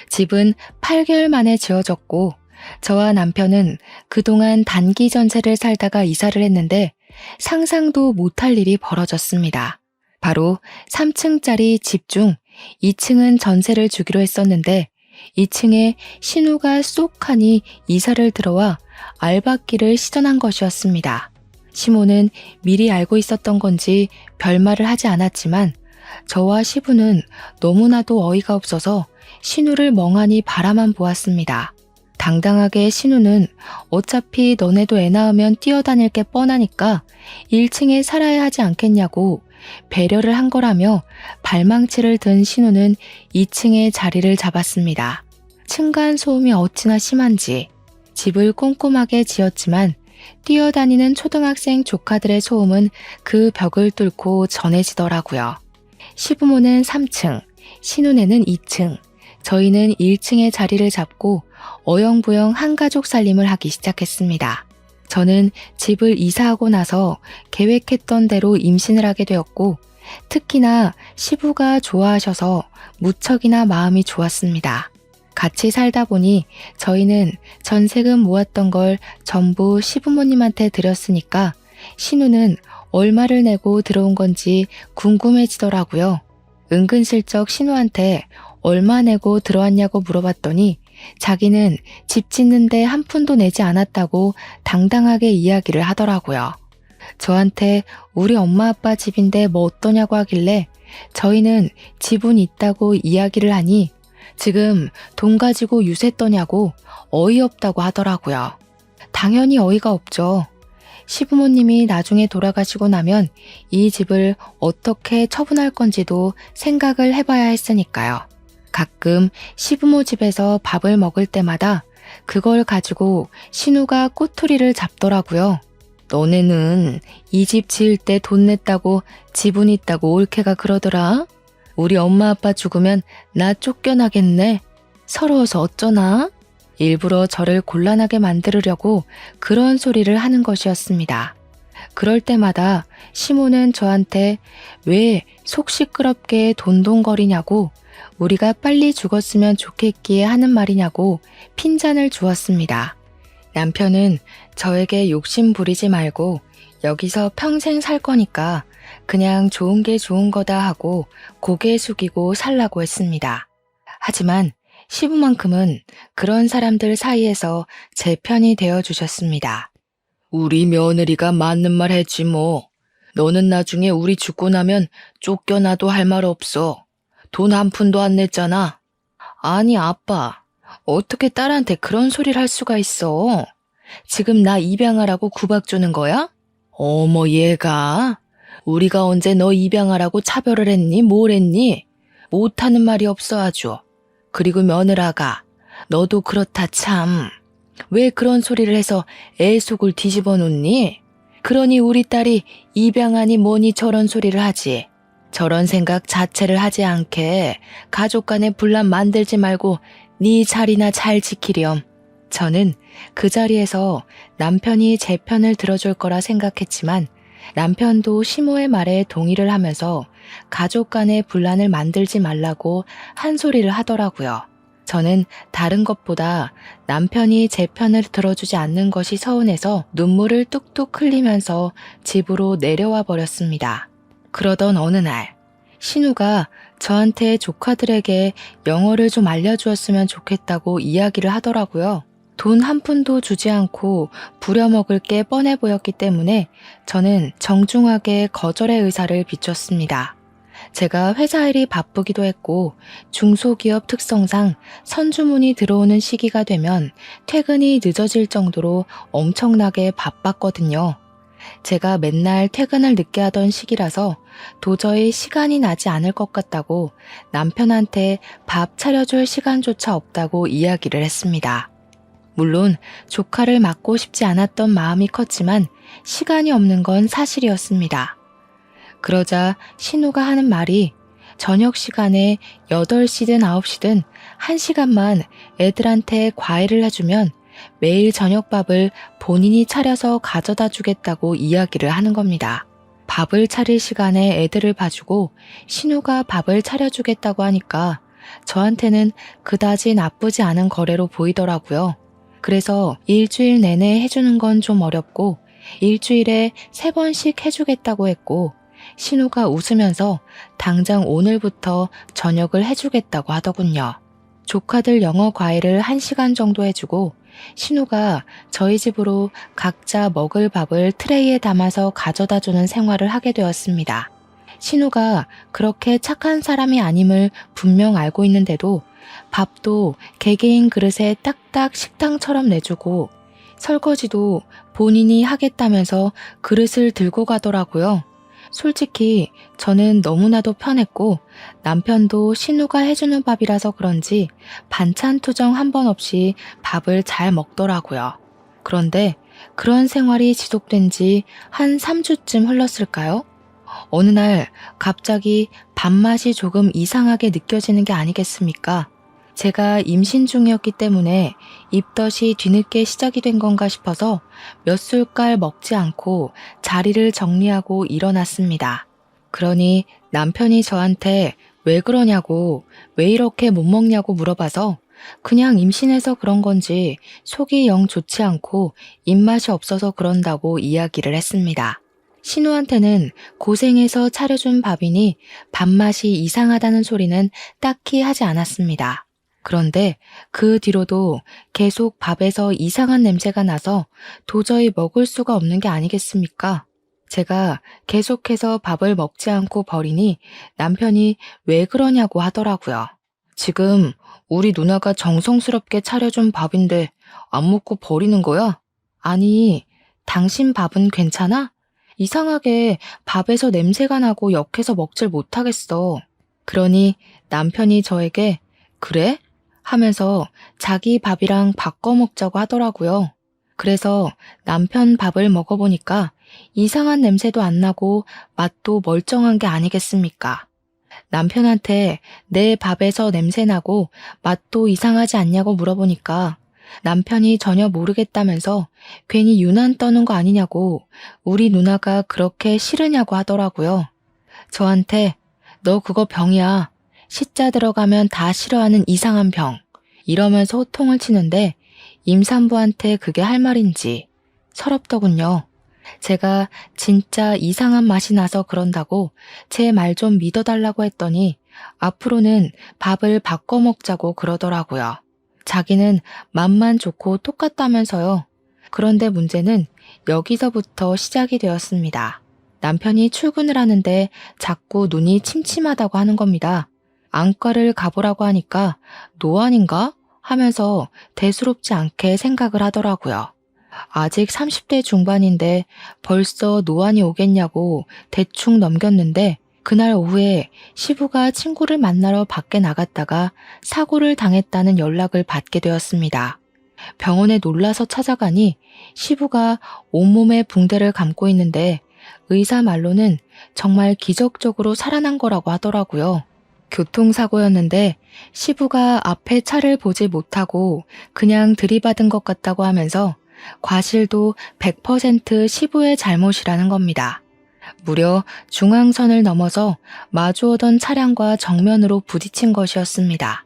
집은 8개월 만에 지어졌고 저와 남편은 그동안 단기 전세를 살다가 이사를 했는데 상상도 못할 일이 벌어졌습니다. 바로 3층짜리 집 중 2층은 전세를 주기로 했었는데 2층에 신우가 쏙하니 이사를 들어와 알박기를 시전한 것이었습니다. 시모는 미리 알고 있었던 건지 별말을 하지 않았지만 저와 시부는 너무나도 어이가 없어서 신우를 멍하니 바라만 보았습니다. 당당하게 신우는 어차피 너네도 애 낳으면 뛰어다닐 게 뻔하니까 1층에 살아야 하지 않겠냐고 배려를 한 거라며 발망치를 든 신우는 2층에 자리를 잡았습니다. 층간소음이 어찌나 심한지 집을 꼼꼼하게 지었지만 뛰어다니는 초등학생 조카들의 소음은 그 벽을 뚫고 전해지더라고요. 시부모는 3층, 신우네는 2층, 저희는 1층에 자리를 잡고 어영부영 한가족 살림을 하기 시작했습니다. 저는 집을 이사하고 나서 계획했던 대로 임신을 하게 되었고 특히나 시부가 좋아하셔서 무척이나 마음이 좋았습니다. 같이 살다 보니 저희는 전세금 모았던 걸 전부 시부모님한테 드렸으니까 신우는 얼마를 내고 들어온 건지 궁금해지더라고요. 은근슬쩍 신우한테 얼마 내고 들어왔냐고 물어봤더니 자기는 집 짓는데 한 푼도 내지 않았다고 당당하게 이야기를 하더라고요. 저한테 우리 엄마 아빠 집인데 뭐 어떠냐고 하길래 저희는 집은 있다고 이야기를 하니 지금 돈 가지고 유세 떠냐고 어이없다고 하더라고요. 당연히 어이가 없죠. 시부모님이 나중에 돌아가시고 나면 이 집을 어떻게 처분할 건지도 생각을 해봐야 했으니까요. 가끔 시부모 집에서 밥을 먹을 때마다 그걸 가지고 신우가 꼬투리를 잡더라고요. 너네는 이 집 지을 때 돈 냈다고 지분 있다고 올케가 그러더라. 우리 엄마 아빠 죽으면 나 쫓겨나겠네. 서러워서 어쩌나? 일부러 저를 곤란하게 만들으려고 그런 소리를 하는 것이었습니다. 그럴 때마다 시모는 저한테 왜 속 시끄럽게 돈돈거리냐고, 우리가 빨리 죽었으면 좋겠기에 하는 말이냐고 핀잔을 주었습니다. 남편은 저에게 욕심 부리지 말고 여기서 평생 살 거니까 그냥 좋은 게 좋은 거다 하고 고개 숙이고 살라고 했습니다. 하지만 시부만큼은 그런 사람들 사이에서 제 편이 되어주셨습니다. 우리 며느리가 맞는 말 했지 뭐. 너는 나중에 우리 죽고 나면 쫓겨나도 할 말 없어. 돈 한 푼도 안 냈잖아. 아니 아빠, 어떻게 딸한테 그런 소리를 할 수가 있어? 지금 나 입양하라고 구박 주는 거야? 어머 얘가, 우리가 언제 너 입양하라고 차별을 했니? 뭘 했니? 못하는 말이 없어 아주. 그리고 며느라가, 너도 그렇다 참. 왜 그런 소리를 해서 애 속을 뒤집어 놓니? 그러니 우리 딸이 입양하니 뭐니 저런 소리를 하지. 저런 생각 자체를 하지 않게 가족 간에 분란 만들지 말고 네 자리나 잘 지키렴. 저는 그 자리에서 남편이 제 편을 들어줄 거라 생각했지만 남편도 시모의 말에 동의를 하면서 가족 간의 분란을 만들지 말라고 한 소리를 하더라고요. 저는 다른 것보다 남편이 제 편을 들어주지 않는 것이 서운해서 눈물을 뚝뚝 흘리면서 집으로 내려와 버렸습니다. 그러던 어느 날, 신우가 저한테 조카들에게 영어를 좀 알려주었으면 좋겠다고 이야기를 하더라고요. 돈 한 푼도 주지 않고 부려먹을 게 뻔해 보였기 때문에 저는 정중하게 거절의 의사를 비췄습니다. 제가 회사 일이 바쁘기도 했고 중소기업 특성상 선주문이 들어오는 시기가 되면 퇴근이 늦어질 정도로 엄청나게 바빴거든요. 제가 맨날 퇴근을 늦게 하던 시기라서 도저히 시간이 나지 않을 것 같다고 남편한테 밥 차려줄 시간조차 없다고 이야기를 했습니다. 물론 조카를 맡고 싶지 않았던 마음이 컸지만 시간이 없는 건 사실이었습니다. 그러자 신우가 하는 말이 저녁 시간에 8시든 9시든 1시간만 애들한테 과외를 해주면 매일 저녁밥을 본인이 차려서 가져다 주겠다고 이야기를 하는 겁니다. 밥을 차릴 시간에 애들을 봐주고 신우가 밥을 차려주겠다고 하니까 저한테는 그다지 나쁘지 않은 거래로 보이더라고요. 그래서 일주일 내내 해주는 건 좀 어렵고 일주일에 3번씩 해주겠다고 했고 신우가 웃으면서 당장 오늘부터 저녁을 해주겠다고 하더군요. 조카들 영어 과외를 1시간 정도 해주고 신우가 저희 집으로 각자 먹을 밥을 트레이에 담아서 가져다 주는 생활을 하게 되었습니다. 신우가 그렇게 착한 사람이 아님을 분명 알고 있는데도 밥도 개개인 그릇에 딱딱 식당처럼 내주고 설거지도 본인이 하겠다면서 그릇을 들고 가더라고요. 솔직히 저는 너무나도 편했고 남편도 신우가 해주는 밥이라서 그런지 반찬 투정 한 번 없이 밥을 잘 먹더라고요. 그런데 그런 생활이 지속된 지 한 3주쯤 흘렀을까요? 어느 날 갑자기 밥맛이 조금 이상하게 느껴지는 게 아니겠습니까? 제가 임신 중이었기 때문에 입덧이 뒤늦게 시작이 된 건가 싶어서 몇 술깔 먹지 않고 자리를 정리하고 일어났습니다. 그러니 남편이 저한테 왜 그러냐고, 왜 이렇게 못 먹냐고 물어봐서 그냥 임신해서 그런 건지 속이 영 좋지 않고 입맛이 없어서 그런다고 이야기를 했습니다. 신우한테는 고생해서 차려준 밥이니 밥맛이 이상하다는 소리는 딱히 하지 않았습니다. 그런데 그 뒤로도 계속 밥에서 이상한 냄새가 나서 도저히 먹을 수가 없는 게 아니겠습니까? 제가 계속해서 밥을 먹지 않고 버리니 남편이 왜 그러냐고 하더라고요. 지금 우리 누나가 정성스럽게 차려준 밥인데 안 먹고 버리는 거야? 아니, 당신 밥은 괜찮아? 이상하게 밥에서 냄새가 나고 역해서 먹질 못하겠어. 그러니 남편이 저에게 그래? 하면서 자기 밥이랑 바꿔 먹자고 하더라고요. 그래서 남편 밥을 먹어보니까 이상한 냄새도 안 나고 맛도 멀쩡한 게 아니겠습니까? 남편한테 내 밥에서 냄새 나고 맛도 이상하지 않냐고 물어보니까 남편이 전혀 모르겠다면서 괜히 유난 떠는 거 아니냐고 우리 누나가 그렇게 싫으냐고 하더라고요. 저한테 너 그거 병이야. 시자 들어가면 다 싫어하는 이상한 병. 이러면서 호통을 치는데 임산부한테 그게 할 말인지 서럽더군요. 제가 진짜 이상한 맛이 나서 그런다고 제 말 좀 믿어달라고 했더니 앞으로는 밥을 바꿔 먹자고 그러더라고요. 자기는 맛만 좋고 똑같다면서요. 그런데 문제는 여기서부터 시작이 되었습니다. 남편이 출근을 하는데 자꾸 눈이 침침하다고 하는 겁니다. 안과를 가보라고 하니까 노안인가? 하면서 대수롭지 않게 생각을 하더라고요. 아직 30대 중반인데 벌써 노안이 오겠냐고 대충 넘겼는데 그날 오후에 시부가 친구를 만나러 밖에 나갔다가 사고를 당했다는 연락을 받게 되었습니다. 병원에 놀라서 찾아가니 시부가 온몸에 붕대를 감고 있는데 의사 말로는 정말 기적적으로 살아난 거라고 하더라고요. 교통사고였는데 시부가 앞에 차를 보지 못하고 그냥 들이받은 것 같다고 하면서 과실도 100% 시부의 잘못이라는 겁니다. 무려 중앙선을 넘어서 마주오던 차량과 정면으로 부딪힌 것이었습니다.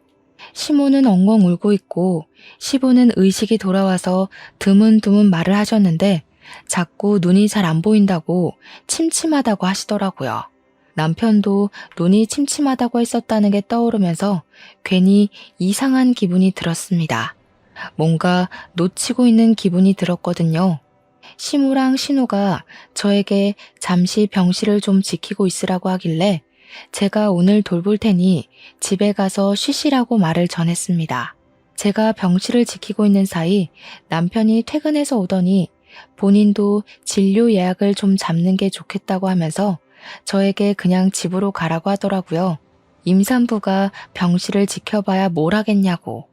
시모는 엉엉 울고 있고 시부는 의식이 돌아와서 드문드문 말을 하셨는데 자꾸 눈이 잘 안 보인다고 침침하다고 하시더라고요. 남편도 눈이 침침하다고 했었다는 게 떠오르면서 괜히 이상한 기분이 들었습니다. 뭔가 놓치고 있는 기분이 들었거든요. 시무랑 신우가 저에게 잠시 병실을 좀 지키고 있으라고 하길래 제가 오늘 돌볼 테니 집에 가서 쉬시라고 말을 전했습니다. 제가 병실을 지키고 있는 사이 남편이 퇴근해서 오더니 본인도 진료 예약을 좀 잡는 게 좋겠다고 하면서 저에게 그냥 집으로 가라고 하더라고요. 임산부가 병실을 지켜봐야 뭘 하겠냐고.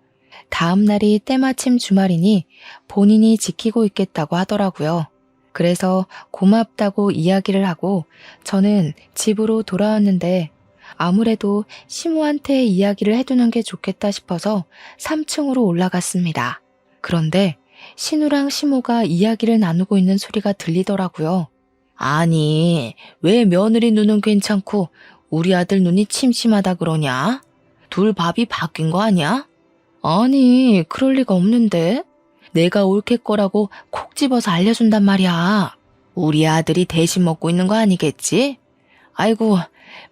다음 날이 때마침 주말이니 본인이 지키고 있겠다고 하더라고요. 그래서 고맙다고 이야기를 하고 저는 집으로 돌아왔는데 아무래도 시모한테 이야기를 해두는 게 좋겠다 싶어서 3층으로 올라갔습니다. 그런데 신우랑 시모가 이야기를 나누고 있는 소리가 들리더라고요. 아니, 왜 며느리 눈은 괜찮고 우리 아들 눈이 침침하다 그러냐? 둘 밥이 바뀐 거 아니야? 아니, 그럴 리가 없는데. 내가 옳게 거라고 콕 집어서 알려준단 말이야. 우리 아들이 대신 먹고 있는 거 아니겠지? 아이고,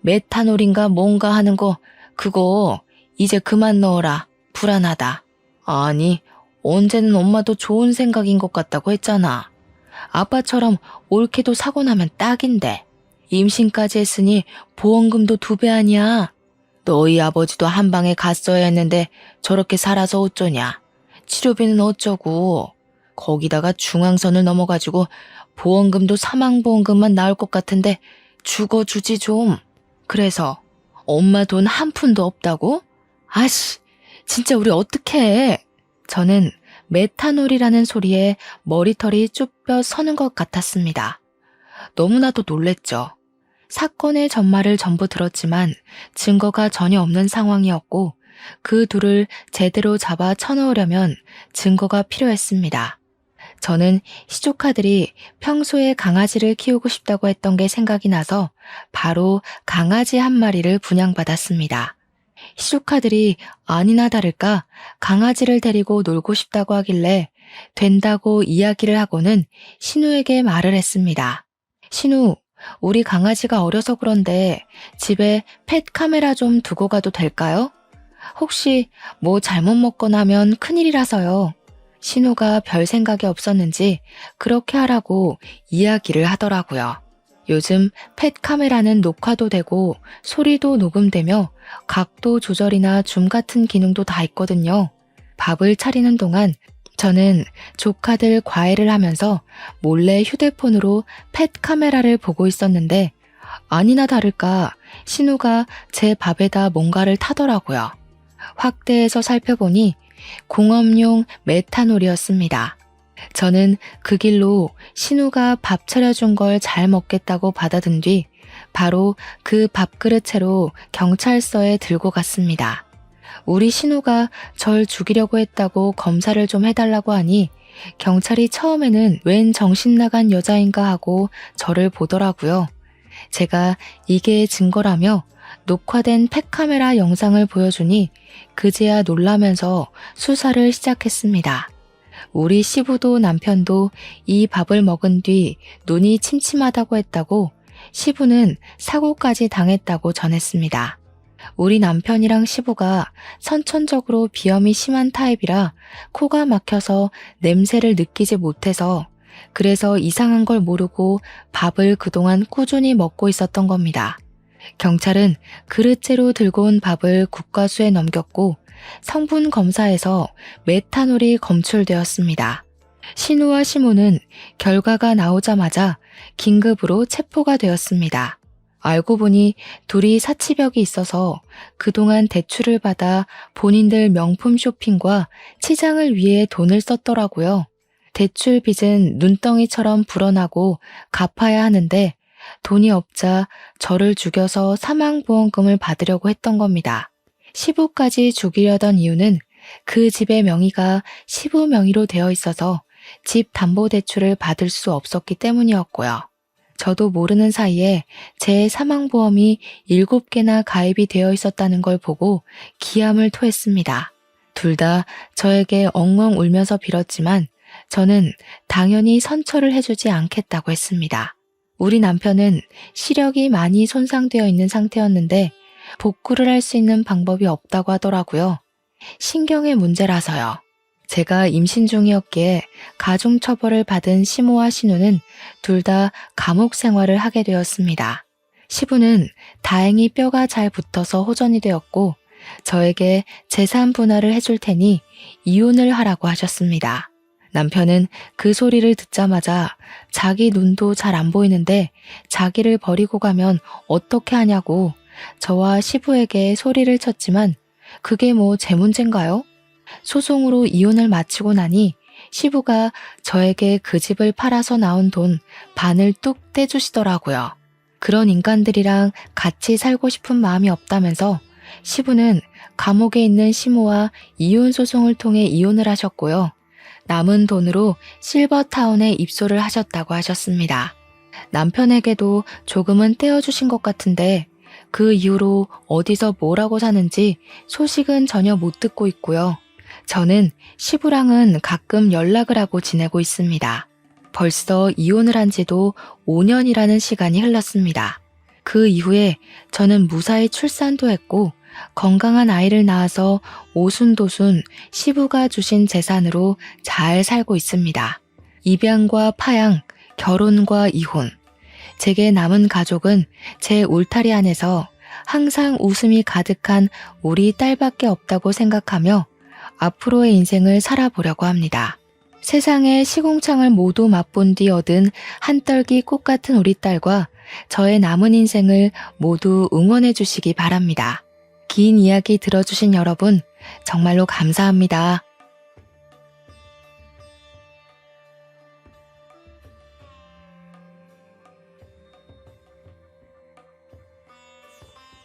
메탄올인가 뭔가 하는 거 그거 이제 그만 넣어라. 불안하다. 아니, 언제는 엄마도 좋은 생각인 것 같다고 했잖아. 아빠처럼 옳게도 사고 나면 딱인데. 임신까지 했으니 보험금도 2배 아니야. 너희 아버지도 한 방에 갔어야 했는데 저렇게 살아서 어쩌냐. 치료비는 어쩌고. 거기다가 중앙선을 넘어가지고 보험금도 사망보험금만 나올 것 같은데 죽어주지 좀. 그래서 엄마 돈 한 푼도 없다고? 아씨, 진짜 우리 어떡해. 저는 메탄올이라는 소리에 머리털이 쭈뼛 서는 것 같았습니다. 너무나도 놀랬죠. 사건의 전말을 전부 들었지만 증거가 전혀 없는 상황이었고 그 둘을 제대로 잡아 쳐넣으려면 증거가 필요했습니다. 저는 시조카들이 평소에 강아지를 키우고 싶다고 했던 게 생각이 나서 바로 강아지 한 마리를 분양받았습니다. 시조카들이 아니나 다를까 강아지를 데리고 놀고 싶다고 하길래 된다고 이야기를 하고는 신우에게 말을 했습니다. 신우, 우리 강아지가 어려서 그런데 집에 펫 카메라 좀 두고 가도 될까요? 혹시 뭐 잘못 먹거나 하면 큰일이라서요. 신우가 별 생각이 없었는지 그렇게 하라고 이야기를 하더라고요. 요즘 펫 카메라는 녹화도 되고 소리도 녹음되며 각도 조절이나 줌 같은 기능도 다 있거든요. 밥을 차리는 동안 저는 조카들 과외를 하면서 몰래 휴대폰으로 펫 카메라를 보고 있었는데 아니나 다를까 신우가 제 밥에다 뭔가를 타더라고요. 확대해서 살펴보니 공업용 메탄올이었습니다. 저는 그 길로 신우가 밥 차려준 걸 잘 먹겠다고 받아든 뒤 바로 그 밥그릇 채로 경찰서에 들고 갔습니다. 우리 신우가 절 죽이려고 했다고 검사를 좀 해달라고 하니 경찰이 처음에는 웬 정신 나간 여자인가 하고 저를 보더라고요. 제가 이게 증거라며 녹화된 팩카메라 영상을 보여주니 그제야 놀라면서 수사를 시작했습니다. 우리 시부도 남편도 이 밥을 먹은 뒤 눈이 침침하다고 했다고 시부는 사고까지 당했다고 전했습니다. 우리 남편이랑 시부가 선천적으로 비염이 심한 타입이라 코가 막혀서 냄새를 느끼지 못해서 그래서 이상한 걸 모르고 밥을 그동안 꾸준히 먹고 있었던 겁니다. 경찰은 그릇째로 들고 온 밥을 국과수에 넘겼고 성분 검사에서 메탄올이 검출되었습니다. 신우와 시모는 결과가 나오자마자 긴급으로 체포가 되었습니다. 알고 보니 둘이 사치벽이 있어서 그동안 대출을 받아 본인들 명품 쇼핑과 치장을 위해 돈을 썼더라고요. 대출 빚은 눈덩이처럼 불어나고 갚아야 하는데 돈이 없자 저를 죽여서 사망보험금을 받으려고 했던 겁니다. 시부까지 죽이려던 이유는 그 집의 명의가 시부 명의로 되어 있어서 집 담보대출을 받을 수 없었기 때문이었고요. 저도 모르는 사이에 제 사망보험이 7개나 가입이 되어 있었다는 걸 보고 기함을 토했습니다. 둘 다 저에게 엉엉 울면서 빌었지만 저는 당연히 선처를 해주지 않겠다고 했습니다. 우리 남편은 시력이 많이 손상되어 있는 상태였는데 복구를 할 수 있는 방법이 없다고 하더라고요. 신경의 문제라서요. 제가 임신 중이었기에 가중처벌을 받은 시모와 신우는 둘 다 감옥 생활을 하게 되었습니다. 시부는 다행히 뼈가 잘 붙어서 호전이 되었고 저에게 재산 분할을 해줄 테니 이혼을 하라고 하셨습니다. 남편은 그 소리를 듣자마자 자기 눈도 잘 안 보이는데 자기를 버리고 가면 어떻게 하냐고 저와 시부에게 소리를 쳤지만 그게 뭐 제 문제인가요? 소송으로 이혼을 마치고 나니 시부가 저에게 그 집을 팔아서 나온 돈 반을 뚝 떼주시더라고요. 그런 인간들이랑 같이 살고 싶은 마음이 없다면서 시부는 감옥에 있는 시모와 이혼 소송을 통해 이혼을 하셨고요. 남은 돈으로 실버타운에 입소를 하셨다고 하셨습니다. 남편에게도 조금은 떼어주신 것 같은데 그 이후로 어디서 뭐라고 사는지 소식은 전혀 못 듣고 있고요. 저는 시부랑은 가끔 연락을 하고 지내고 있습니다. 벌써 이혼을 한 지도 5년이라는 시간이 흘렀습니다. 그 이후에 저는 무사히 출산도 했고 건강한 아이를 낳아서 오순도순 시부가 주신 재산으로 잘 살고 있습니다. 입양과 파양, 결혼과 이혼. 제게 남은 가족은 제 울타리 안에서 항상 웃음이 가득한 우리 딸밖에 없다고 생각하며 앞으로의 인생을 살아보려고 합니다. 세상의 시궁창을 모두 맛본 뒤 얻은 한떨기 꽃 같은 우리 딸과 저의 남은 인생을 모두 응원해 주시기 바랍니다. 긴 이야기 들어주신 여러분 정말로 감사합니다.